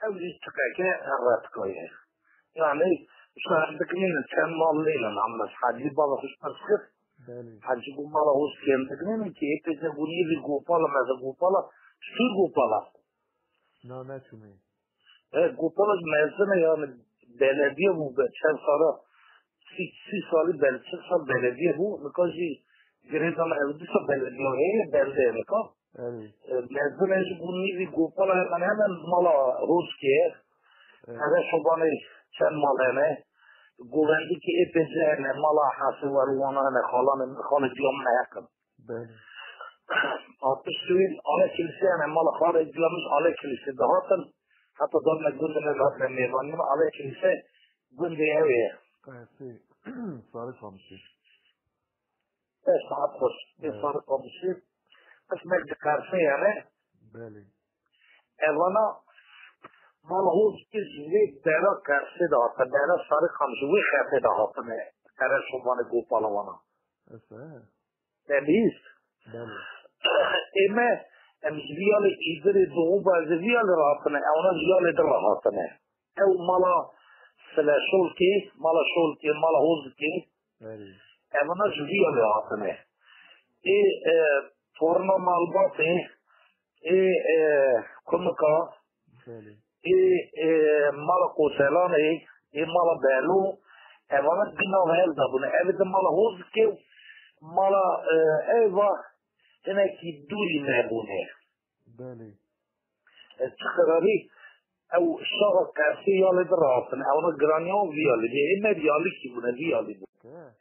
او تقاكي هرات كويه يعني شاهد بكنين كان مال ليلة عمس حاجي بابا خش تسخف حاجي قو مالا هوس كين بكنين كي اتجا قوني لي قوبالا ماذا قوبالا شو قوبالا نه چومي قوبالا مازنة يعني بلدية بو بچن سالا 6 سالي بلچن سال بلدية بو نكاجي گریزان اودیسا بلدیه هی بلده نکا مازنة قوني لي قوبالا من همه مالا هوس كيه هذا شبانه چند مالانه گوهندی که ابزانه مالا حاصل وروانه خانه دیام نیکن آتش سویل آله کلیسی همه مالا خانه دیامش آله کلیسی دهاتن حتی دارم گنده نزاد نمیوانیم آله کلیسی گنده اویه ساره خامشی ساعت خوش ساره خامشی بس مجد کرسه یعنی بله اوانا مال هوز کسی درا کرسه دهاتن درا ساره خامشی وی خیفه دهاتن کرا شمان گوپالوانا دلیست اما ویال ایدر دو باز ویال راتنه اونا ویال در راتنه او مالا سلا شولکی مالا شولکی مالا هوزکی اونا ویال راتنه ای تورنا مالباته ای کنکا ای مالا کوسلانه ای مالا بلو اونا دینا ویل دابونه اوید مالا هوزکی مالا ایوا اینه که دوری نبونه بله چخراری او شاق کرسی یالی دراتن اونا گرانیان ویالی بی ایمه ویالی کی بونه ویالی بونه